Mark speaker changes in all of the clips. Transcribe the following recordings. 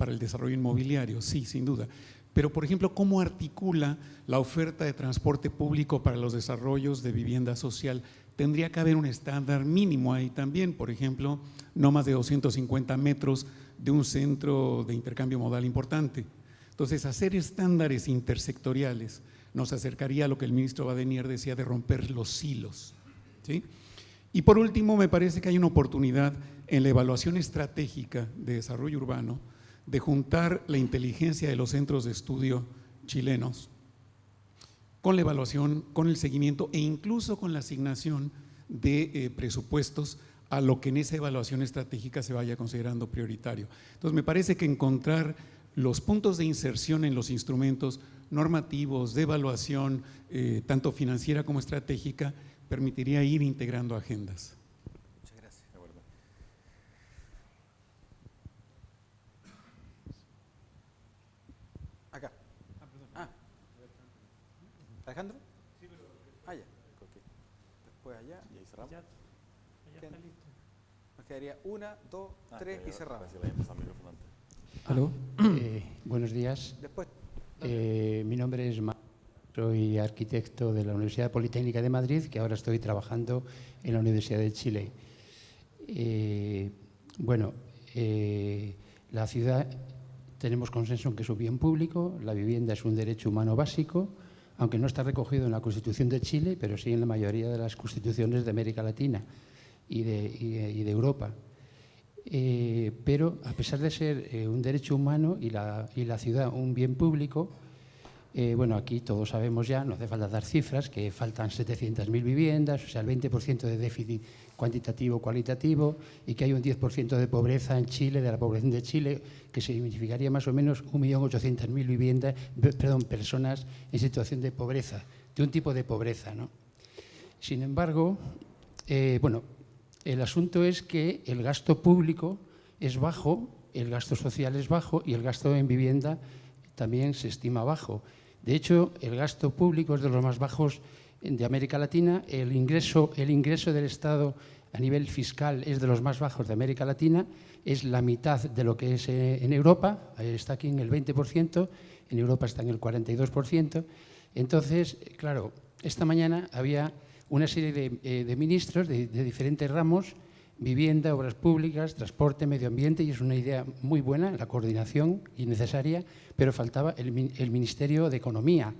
Speaker 1: para el desarrollo inmobiliario, sí, sin duda. Pero, por ejemplo, ¿cómo articula la oferta de transporte público para los desarrollos de vivienda social? Tendría que haber un estándar mínimo ahí también, por ejemplo, no más de 250 metros de un centro de intercambio modal importante. Entonces, hacer estándares intersectoriales nos acercaría a lo que el ministro Badenier decía de romper los silos, ¿sí? Y por último, me parece que hay una oportunidad en la evaluación estratégica de desarrollo urbano de juntar la inteligencia de los centros de estudio chilenos con la evaluación, con el seguimiento e incluso con la asignación de presupuestos a lo que en esa evaluación estratégica se vaya considerando prioritario. Entonces, me parece que encontrar los puntos de inserción en los instrumentos normativos de evaluación, tanto financiera como estratégica, permitiría ir integrando agendas.
Speaker 2: Muchas gracias. De acuerdo. Acá. ¿Alejandro? Sí, pero… Ah, ya. Okay. Después allá.
Speaker 3: Y ahí cerramos.
Speaker 4: Allá está listo.
Speaker 2: Nos quedaría 1, 2, 3 y cerramos.
Speaker 5: Aló. Buenos días.
Speaker 2: Después.
Speaker 5: Mi nombre es soy arquitecto de la Universidad Politécnica de Madrid, que ahora estoy trabajando en la Universidad de Chile. La ciudad, tenemos consenso en que es un bien público, la vivienda es un derecho humano básico, aunque no está recogido en la Constitución de Chile, pero sí en la mayoría de las constituciones de América Latina y de Europa. Pero a pesar de ser un derecho humano y la ciudad un bien público, aquí todos sabemos ya, no hace falta dar cifras, que faltan 700.000 viviendas, o sea, el 20% de déficit cuantitativo-cualitativo, y que hay un 10% de pobreza en Chile, de la población de Chile, que significaría más o menos 1.800.000 personas en situación de pobreza, de un tipo de pobreza, ¿no? Sin embargo, el asunto es que el gasto público es bajo, el gasto social es bajo y el gasto en vivienda también se estima bajo. De hecho, el gasto público es de los más bajos de América Latina, el ingreso del Estado a nivel fiscal es de los más bajos de América Latina, es la mitad de lo que es en Europa, está aquí en el 20%, en Europa está en el 42%. Entonces, claro, esta mañana había una serie de ministros de diferentes ramos, vivienda, obras públicas, transporte, medio ambiente, y es una idea muy buena, la coordinación y necesaria, pero faltaba el Ministerio de Economía.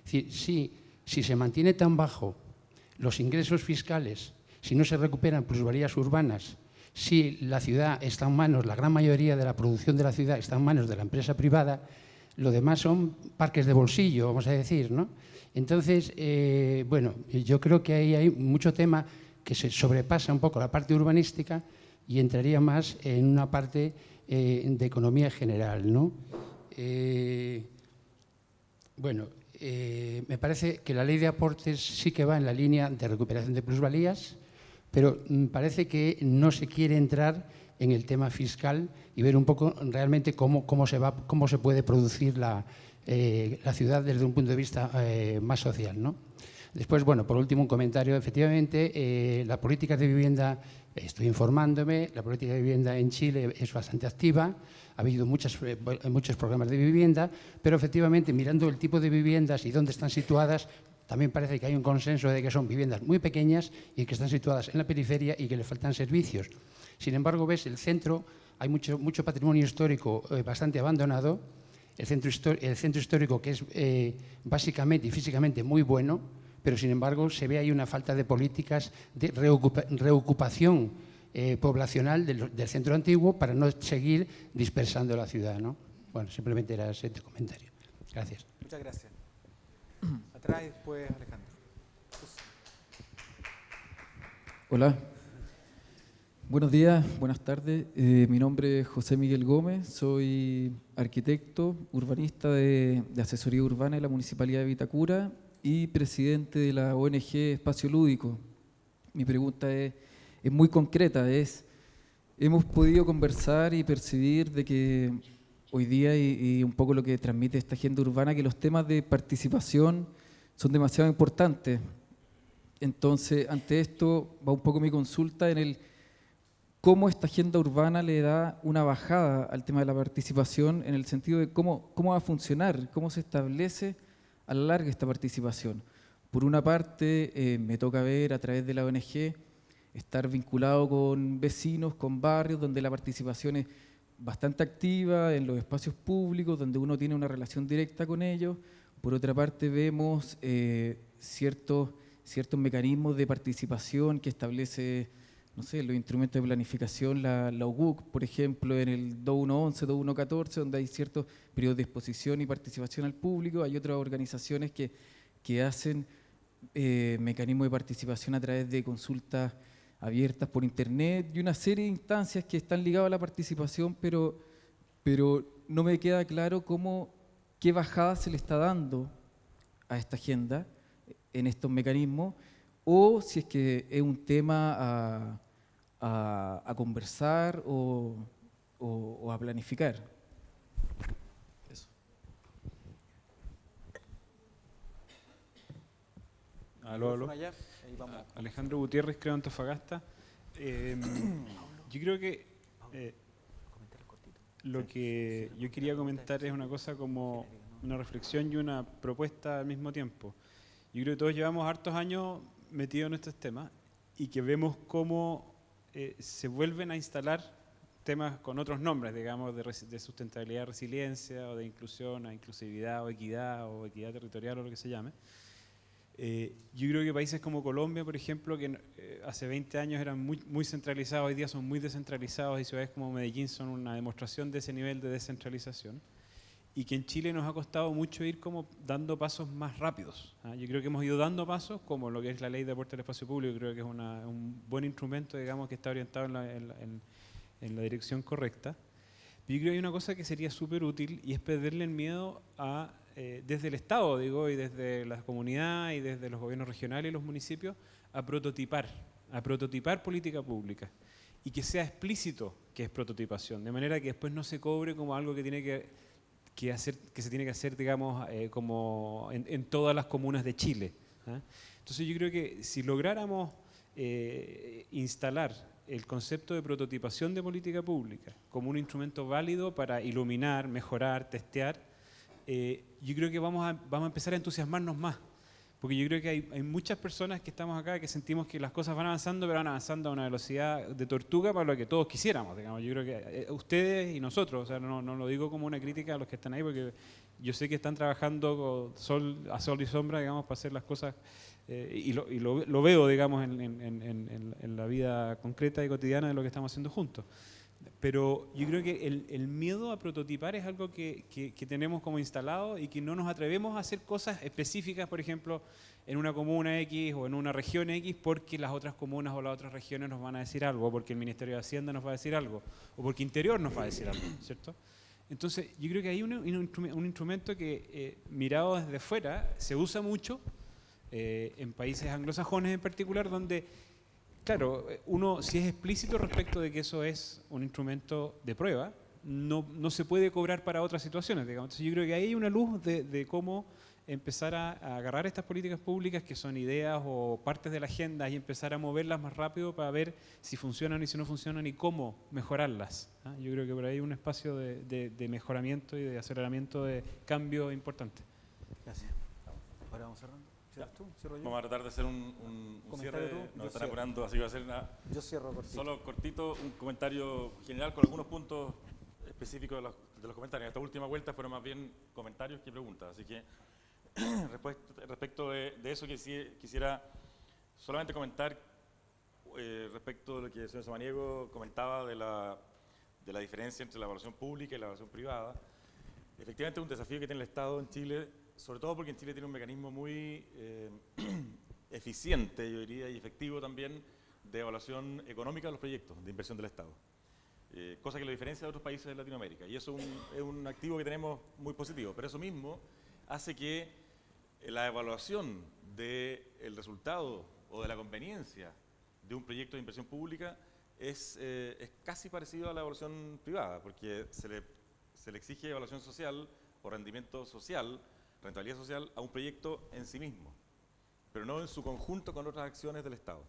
Speaker 5: Es decir, si se mantiene tan bajo los ingresos fiscales, si no se recuperan plusvalías urbanas, si la ciudad está en manos, la gran mayoría de la producción de la ciudad está en manos de la empresa privada, lo demás son parques de bolsillo, vamos a decir, ¿no? Entonces, yo creo que ahí hay mucho tema que se sobrepasa un poco la parte urbanística y entraría más en una parte de economía general, ¿no? Me parece que la ley de aportes sí que va en la línea de recuperación de plusvalías, pero parece que no se quiere entrar en el tema fiscal y ver un poco realmente cómo se puede producir la ciudad desde un punto de vista más social, ¿no? Después, por último, un comentario. Efectivamente, la política de vivienda, estoy informándome, la política de vivienda en Chile es bastante activa, ha habido muchos programas de vivienda, pero efectivamente, mirando el tipo de viviendas y dónde están situadas, también parece que hay un consenso de que son viviendas muy pequeñas y que están situadas en la periferia y que le faltan servicios. Sin embargo, ves, el centro, hay mucho patrimonio histórico bastante abandonado, el centro histórico que es básicamente y físicamente muy bueno, pero sin embargo se ve ahí una falta de políticas de reocupación poblacional del centro antiguo para no seguir dispersando la ciudad, ¿no? Simplemente era ese comentario. Gracias.
Speaker 2: Muchas gracias. Atrás, después Alejandro.
Speaker 4: Hola. Buenos días, buenas tardes. Mi nombre es José Miguel Gómez, soy arquitecto, urbanista de asesoría urbana de la Municipalidad de Vitacura y presidente de la ONG Espacio Lúdico. Mi pregunta es muy concreta, hemos podido conversar y percibir de que hoy día y un poco lo que transmite esta agenda urbana, que los temas de participación son demasiado importantes. Entonces, ante esto va un poco mi consulta en el cómo esta agenda urbana le da una bajada al tema de la participación en el sentido de cómo va a funcionar, cómo se establece a la larga esta participación. Por una parte, me toca ver a través de la ONG estar vinculado con vecinos, con barrios, donde la participación es bastante activa en los espacios públicos, donde uno tiene una relación directa con ellos. Por otra parte, vemos ciertos mecanismos de participación que establece, no sé, los instrumentos de planificación, la UGUC, por ejemplo, en el 2111, 2114, donde hay ciertos periodos de exposición y participación al público. Hay otras organizaciones que hacen mecanismos de participación a través de consultas abiertas por internet y una serie de instancias que están ligadas a la participación, pero no me queda claro qué bajada se le está dando a esta agenda en estos mecanismos, o si es que es un tema a conversar o a planificar. Eso.
Speaker 3: Aló.
Speaker 2: Allá, ahí vamos.
Speaker 3: Alejandro Gutiérrez, creo, Antofagasta. Yo creo que lo que yo quería comentar es una cosa como una reflexión y una propuesta al mismo tiempo. Yo creo que todos llevamos hartos años metidos en estos temas y que vemos cómo se vuelven a instalar temas con otros nombres, digamos, de sustentabilidad, resiliencia, o de inclusión, a inclusividad, o equidad territorial, o lo que se llame. Yo creo que países como Colombia, por ejemplo, que hace 20 años eran muy centralizados, hoy día son muy descentralizados, y ciudades como Medellín son una demostración de ese nivel de descentralización, y que en Chile nos ha costado mucho ir como dando pasos más rápidos. Yo creo que hemos ido dando pasos, como lo que es la ley de aporte al espacio público. Creo que es un buen instrumento, digamos, que está orientado en la dirección correcta. Yo creo que hay una cosa que sería súper útil, y es perderle el miedo desde el Estado, digo, y desde la comunidad y desde los gobiernos regionales y los municipios, a prototipar política pública, y que sea explícito que es prototipación, de manera que después no se cobre como algo que tiene que se tiene que hacer, digamos, como en todas las comunas de Chile. Entonces yo creo que si lográramos instalar el concepto de prototipación de política pública como un instrumento válido para iluminar, mejorar, testear, yo creo que vamos a empezar a entusiasmarnos más, porque yo creo que hay muchas personas que estamos acá que sentimos que las cosas van avanzando, pero van avanzando a una velocidad de tortuga para lo que todos quisiéramos, digamos. Yo creo que ustedes y nosotros, o sea, no lo digo como una crítica a los que están ahí, porque yo sé que están trabajando a sol y sombra, digamos, para hacer las cosas, y lo veo, digamos, en la vida concreta y cotidiana de lo que estamos haciendo juntos. Pero yo creo que el miedo a prototipar es algo que tenemos como instalado, y que no nos atrevemos a hacer cosas específicas, por ejemplo, en una comuna X o en una región X, porque las otras comunas o las otras regiones nos van a decir algo, o porque el Ministerio de Hacienda nos va a decir algo, o porque Interior nos va a decir algo, ¿cierto? Entonces, yo creo que hay un instrumento que, mirado desde fuera, se usa mucho, en países anglosajones en particular, donde, claro, uno, si es explícito respecto de que eso es un instrumento de prueba, no se puede cobrar para otras situaciones, digamos. Entonces yo creo que ahí hay una luz de cómo empezar a agarrar estas políticas públicas, que son ideas o partes de la agenda, y empezar a moverlas más rápido para ver si funcionan y si no funcionan y cómo mejorarlas. Yo creo que por ahí hay un espacio de mejoramiento y de aceleramiento de cambio importante.
Speaker 2: Gracias. Ahora vamos cerrando. ¿Cierras tú? ¿Cierro yo?
Speaker 6: Vamos a tratar de hacer un cierre,
Speaker 2: tú?
Speaker 6: nos están apurando, así que va a ser
Speaker 2: Yo cierro cortito.
Speaker 6: solo cortito, un comentario general con algunos puntos específicos de los comentarios. En esta última vuelta fueron más bien comentarios que preguntas, así que respecto de eso quisiera solamente comentar respecto de lo que el señor Samaniego comentaba de la diferencia entre la evaluación pública y la evaluación privada. Efectivamente es un desafío que tiene el Estado en Chile, sobre todo porque en Chile tiene un mecanismo muy eficiente, yo diría, y efectivo también, de evaluación económica de los proyectos de inversión del Estado. Cosa que lo diferencia de otros países de Latinoamérica. Y eso es un activo que tenemos muy positivo. Pero eso mismo hace que la evaluación del resultado o de la conveniencia de un proyecto de inversión pública es casi parecido a la evaluación privada, porque se le exige evaluación social o rendimiento social, rentabilidad social, a un proyecto en sí mismo, pero no en su conjunto con otras acciones del Estado.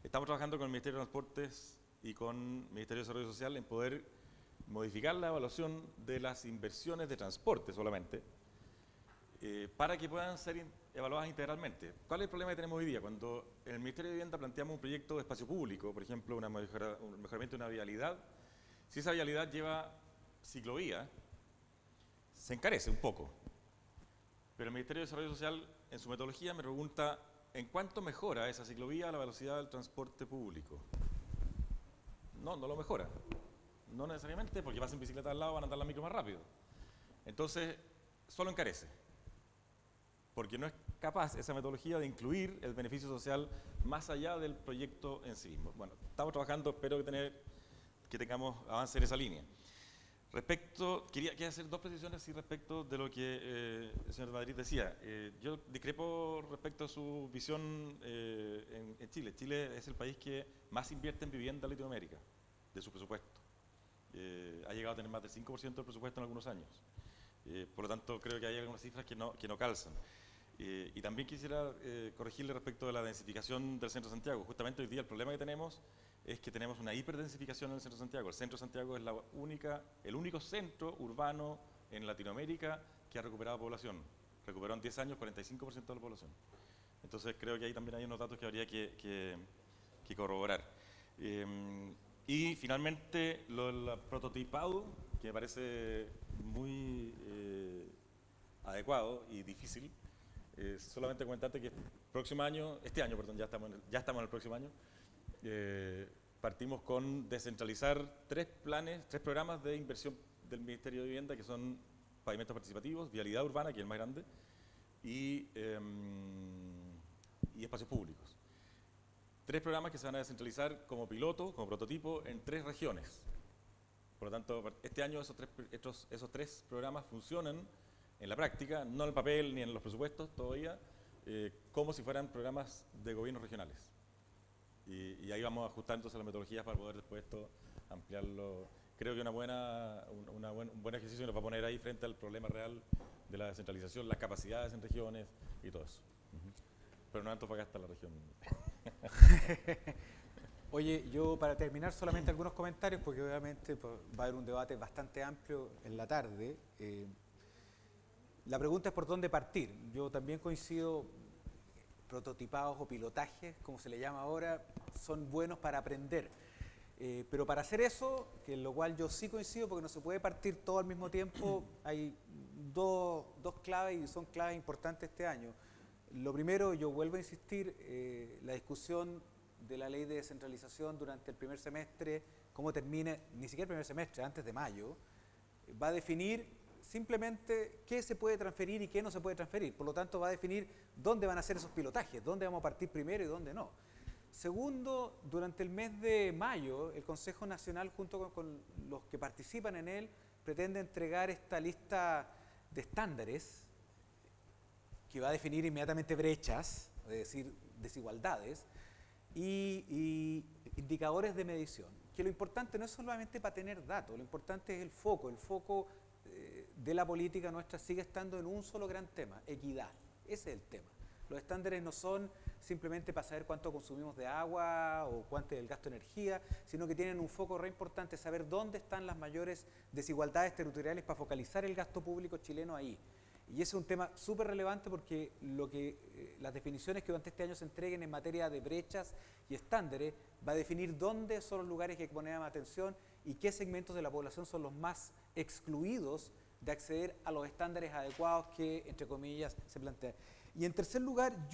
Speaker 6: Estamos trabajando con el Ministerio de Transportes y con Ministerio de Desarrollo Social en poder modificar la evaluación de las inversiones de transporte solamente, para que puedan ser evaluadas integralmente. ¿Cuál es el problema que tenemos hoy día? Cuando en el Ministerio de Vivienda planteamos un proyecto de espacio público, por ejemplo, un mejoramiento de una vialidad, si esa vialidad lleva ciclovía, se encarece un poco. Pero el Ministerio de Desarrollo Social, en su metodología, me pregunta ¿en cuánto mejora esa ciclovía la velocidad del transporte público? No lo mejora. No necesariamente, porque vas en bicicleta al lado, van a andar la micro más rápido. Entonces, solo encarece. Porque no es capaz esa metodología de incluir el beneficio social más allá del proyecto en sí mismo. Bueno, estamos trabajando, espero que tengamos avance en esa línea. Quería hacer dos precisiones respecto de lo que el señor Madrid decía. Yo discrepo respecto a su visión en Chile. Chile es el país que más invierte en vivienda en Latinoamérica, de su presupuesto. Ha llegado a tener más del 5% del presupuesto en algunos años. Por lo tanto, creo que hay algunas cifras que no calzan. Y también quisiera corregirle respecto de la densificación del centro de Santiago. Justamente hoy día el problema que tenemos es que tenemos una hiperdensificación en el centro de Santiago. El centro de Santiago es el único centro urbano en Latinoamérica que ha recuperado población. Recuperó en 10 años 45% de la población. Entonces creo que ahí también hay unos datos que habría que corroborar. Y finalmente lo del prototipado, que me parece muy adecuado y difícil. Solamente comentarte que este año, ya estamos en el próximo año, partimos con descentralizar tres programas de inversión del Ministerio de Vivienda, que son pavimentos participativos, vialidad urbana, que es el más grande, y espacios públicos. Tres programas que se van a descentralizar como piloto, como prototipo, en 3 regiones. Por lo tanto, este año esos tres programas funcionan en la práctica, no en el papel ni en los presupuestos todavía, como si fueran programas de gobiernos regionales. Y ahí vamos a ajustar entonces las metodologías para poder después esto ampliarlo. Creo que un buen ejercicio nos va a poner ahí frente al problema real de la descentralización, las capacidades en regiones y todo eso. Pero no Antofagasta la región.
Speaker 2: Oye, yo para terminar solamente algunos comentarios, porque obviamente va a haber un debate bastante amplio en la tarde. La pregunta es por dónde partir. Yo también coincido, prototipados o pilotajes, como se le llama ahora, son buenos para aprender. Pero para hacer eso, que en lo cual yo sí coincido, porque no se puede partir todo al mismo tiempo, hay dos claves y son claves importantes este año. Lo primero, yo vuelvo a insistir, la discusión de la ley de descentralización durante el primer semestre, cómo termine, ni siquiera el primer semestre, antes de mayo, va a definir simplemente qué se puede transferir y qué no se puede transferir. Por lo tanto, va a definir dónde van a ser esos pilotajes, dónde vamos a partir primero y dónde no. Segundo, durante el mes de mayo, el Consejo Nacional, junto con los que participan en él, pretende entregar esta lista de estándares que va a definir inmediatamente brechas, es decir, desigualdades, y indicadores de medición. Que lo importante no es solamente para tener datos, lo importante es el foco. El foco de la política nuestra sigue estando en un solo gran tema, equidad. Ese es el tema. Los estándares no son simplemente para saber cuánto consumimos de agua o cuánto es el gasto de energía, sino que tienen un foco re importante, saber dónde están las mayores desigualdades territoriales para focalizar el gasto público chileno ahí. Y ese es un tema súper relevante porque las definiciones que durante este año se entreguen en materia de brechas y estándares va a definir dónde son los lugares que hay que poner más atención y qué segmentos de la población son los más excluidos de acceder a los estándares adecuados que, entre comillas, se plantean. Y en tercer lugar,